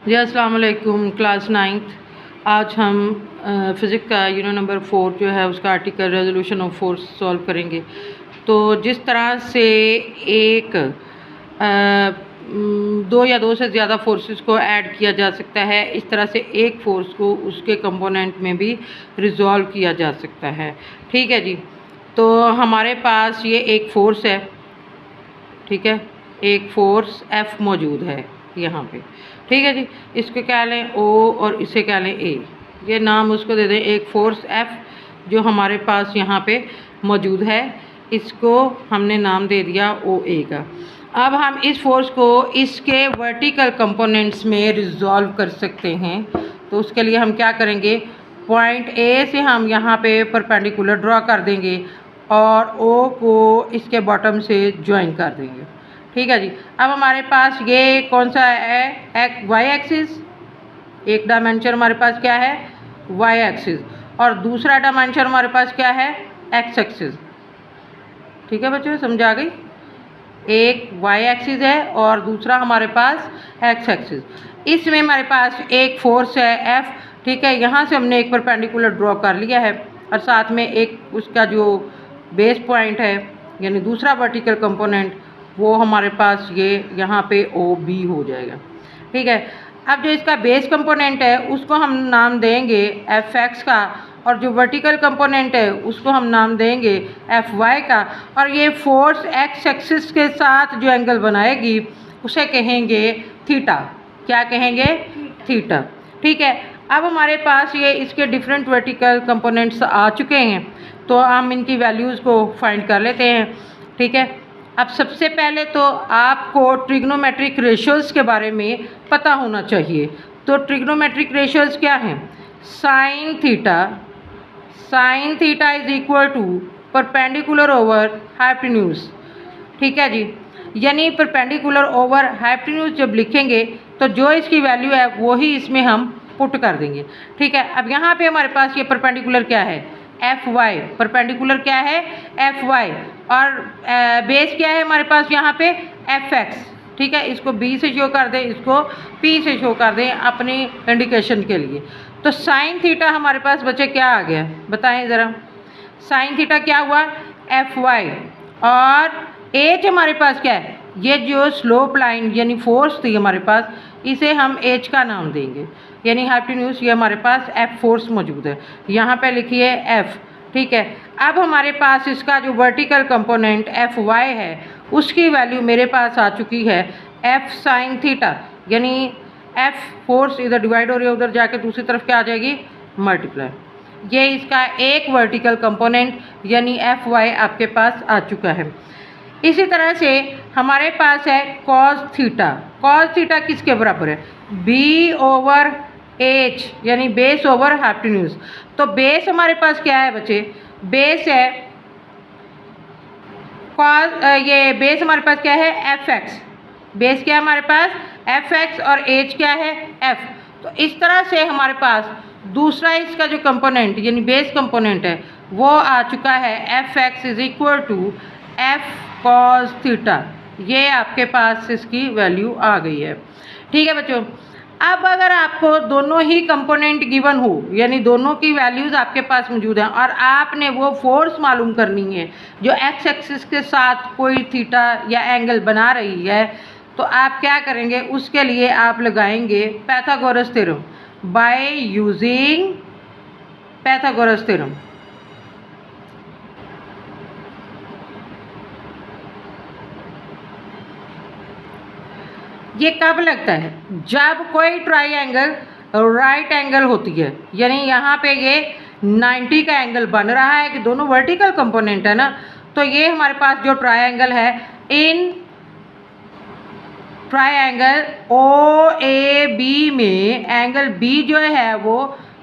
जी अस्सलाम वालेकुम। Class 9th आज हम फ़िज़िक्स का यूनिट नंबर 4 जो है उसका article resolution of force solve करेंगे। तो जिस तरह से एक दो या दो से ज़्यादा फोर्सेस को ऐड किया जा सकता है, इस तरह से एक फोर्स को उसके कंपोनेंट में भी रिजॉल्व किया जा सकता है। ठीक है जी। तो हमारे पास ये एक फोर्स है, ठीक है, एक फोर्स F मौजूद है यहाँ पे। ठीक है जी। इसको क्या लें O और इसे क्या लें A। ये नाम उसको दे दें एक फोर्स F जो हमारे पास यहाँ पे मौजूद है, इसको हमने नाम दे दिया OA का। अब हम इस फोर्स को इसके वर्टिकल कंपोनेंट्स में रिजॉल्व कर सकते हैं। तो उसके लिए हम क्या करेंगे, पॉइंट A से हम यहाँ पे परपेंडिकुलर ड्रॉ कर देंगे और O को इसके बॉटम से ज्वाइन कर देंगे। ठीक है जी। अब हमारे पास ये कौन सा है, वाई एक्सिस। एक डायमेंशन हमारे पास क्या है, वाई एक्सिस, और दूसरा डायमेंशन हमारे पास क्या है, एक्स एक्सिस। ठीक है बच्चों, समझ आ गई। एक वाई एक्सिस है और दूसरा हमारे पास एक्स एक्सिस। इसमें हमारे पास एक फोर्स है एफ। ठीक है, यहाँ से हमने एक परपेंडिकुलर ड्रॉ कर लिया है और साथ में एक उसका जो बेस पॉइंट है यानी दूसरा वर्टिकल कंपोनेंट वो हमारे पास ये यहाँ पे ओ बी हो जाएगा। ठीक है। अब जो इसका बेस कंपोनेंट है उसको हम नाम देंगे एफ एक्स का, और जो वर्टिकल कंपोनेंट है उसको हम नाम देंगे एफ वाई का, और ये फोर्स एक्स एक्सिस के साथ जो एंगल बनाएगी उसे कहेंगे थीटा। क्या कहेंगे, थीटा। ठीक है। अब हमारे पास ये इसके डिफरेंट वर्टिकल कंपोनेंट्स आ चुके हैं, तो हम इनकी वैल्यूज़ को फाइंड कर लेते हैं। ठीक है। अब सबसे पहले तो आपको ट्रिग्नोमेट्रिक रेशियोज़ के बारे में पता होना चाहिए। तो ट्रिग्नोमेट्रिक रेशियोज़ क्या हैं, sine theta is equal to perpendicular over hypotenuse. ठीक है जी। यानी परपेंडिकुलर ओवर हाइपोटेन्यूज जब लिखेंगे तो जो इसकी वैल्यू है वही इसमें हम पुट कर देंगे। ठीक है। अब यहाँ पे हमारे पास ये परपेंडिकुलर क्या है, एफ वाई। परपेंडिकुलर क्या है, एफ वाई, और बेस क्या है हमारे पास यहाँ पे, एफ एक्स। ठीक है। इसको बी से शो कर दें, इसको पी से शो कर दें अपनी इंडिकेशन के लिए। तो साइन थीटा हमारे पास बच्चे क्या आ गया, बताएं ज़रा। साइन थीटा क्या हुआ, एफ वाई, और एच हमारे पास क्या है, ये जो स्लोप लाइन यानी फोर्स थी हमारे पास, इसे हम एच का नाम देंगे, यानी हाइपोटेन्यूज ये हमारे पास एफ फोर्स मौजूद है, यहाँ पे लिखिए एफ। ठीक है। अब हमारे पास इसका जो वर्टिकल कंपोनेंट एफ वाई है उसकी वैल्यू मेरे पास आ चुकी है एफ साइन थीटा, यानी एफ फोर्स इधर डिवाइड हो रही है, उधर जाके दूसरी तरफ क्या आ जाएगी, मल्टीप्लाई। ये इसका एक वर्टिकल कंपोनेंट यानी एफ वाई आपके पास आ चुका है। इसी तरह से हमारे पास है कॉस थीटा। कॉस थीटा किसके बराबर है, बी ओवर एच, यानी बेस ओवर हाइपोटेन्यूज। तो बेस हमारे पास क्या है बच्चे, बेस है कॉस, ये बेस हमारे पास क्या है, एफ एक्स। बेस क्या है हमारे पास, एफ एक्स, और एच क्या है, एफ। तो इस तरह से हमारे पास दूसरा इसका जो कंपोनेंट यानी बेस कंपोनेंट है वो आ चुका है F X is equal to F cos theta. ये आपके पास इसकी वैल्यू आ गई है। ठीक है बच्चों। अब अगर आपको दोनों ही कंपोनेंट गिवन हो यानी दोनों की वैल्यूज़ आपके पास मौजूद हैं और आपने वो फोर्स मालूम करनी है जो एक्स एक्सिस के साथ कोई थीटा या एंगल बना रही है, तो आप क्या करेंगे, उसके लिए आप लगाएंगे Pythagoras theorem by using Pythagoras theorem. ये कब लगता है, जब कोई ट्राइंगल राइट एंगल होती है, यानी यहाँ पे ये 90 का एंगल बन रहा है कि दोनों वर्टिकल कंपोनेंट है ना, तो ये हमारे पास जो ट्राइंगल है, in triangle O A B में एंगल बी जो है वो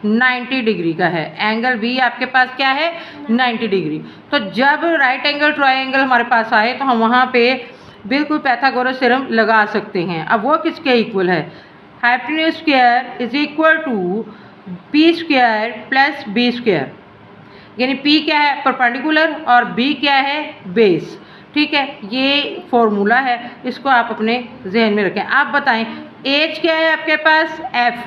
90 डिग्री का है। एंगल बी आपके पास क्या है, 90 डिग्री। तो जब राइट एंगल ट्राइंगल हमारे पास आए तो हम वहाँ पे बिल्कुल पाइथागोरस थ्योरम लगा सकते हैं। अब वो किसके इक्वल है, hypotenuse square is equal to P square plus B square, यानी पी क्या है, परपेंडिकुलर, और बी क्या है, बेस। ठीक है। ये फॉर्मूला है, इसको आप अपने जहन में रखें। आप बताएं एच क्या है आपके पास एफ,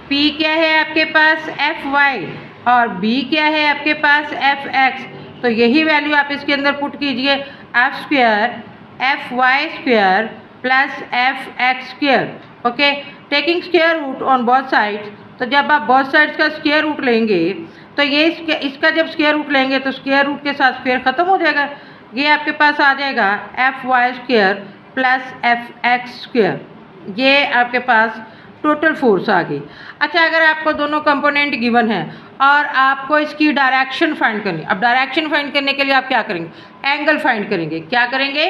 पी क्या है आपके पास एफ वाई और बी क्या है आपके पास एफ एक्स। तो यही वैल्यू आप इसके अंदर पुट कीजिए, F square F Y square plus F X square. Okay, taking square root on both sides. तो जब आप बोथ साइड्स का स्क्वायर रूट लेंगे तो ये इसका जब स्क्वायर रूट लेंगे तो स्क्वायर रूट के साथ स्क्वायर ख़त्म हो जाएगा। ये आपके पास आ जाएगा F Y square plus F X square. ये आपके पास टोटल फोर्स आ गई। अच्छा, अगर आपको दोनों कंपोनेंट गिवन है और आपको इसकी डायरेक्शन फाइंड करनी, अब डायरेक्शन फाइंड करने के लिए आप क्या करेंगे, एंगल फाइंड करेंगे। क्या करेंगे,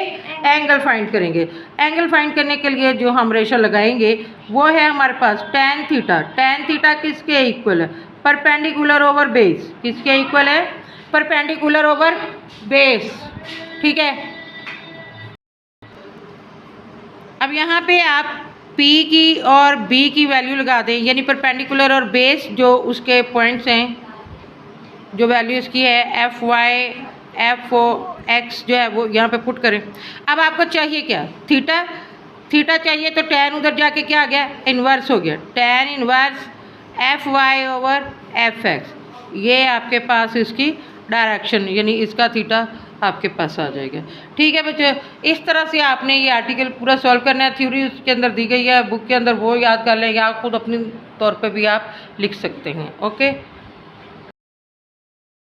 एंगल फाइंड करेंगे। एंगल फाइंड करने के लिए जो हम रेशो लगाएंगे वो है हमारे पास tan थीटा। tan थीटा किसके इक्वल है, परपेंडिकुलर ओवर बेस। किसके इक्वल है, परपेंडिकुलर ओवर बेस। ठीक है, अब यहाँ पे आप P की और B की वैल्यू लगा दें, यानी परपेंडिकुलर और बेस जो उसके पॉइंट्स हैं, जो वैल्यू इसकी है F Y F O X जो है वो यहाँ पे पुट करें। अब आपको चाहिए क्या, थीटा। थीटा चाहिए तो tan उधर जाके क्या आ गया, इन्वर्स हो गया, tan inverse F Y over F X. ये आपके पास इसकी डायरेक्शन यानी इसका थीटा आपके पास आ जाएगा। ठीक है बच्चों, इस तरह से आपने ये आर्टिकल पूरा सॉल्व करना है। थ्योरी उसके अंदर दी गई है बुक के अंदर, वो याद कर लें या खुद अपने तौर पे भी आप लिख सकते हैं। ओके।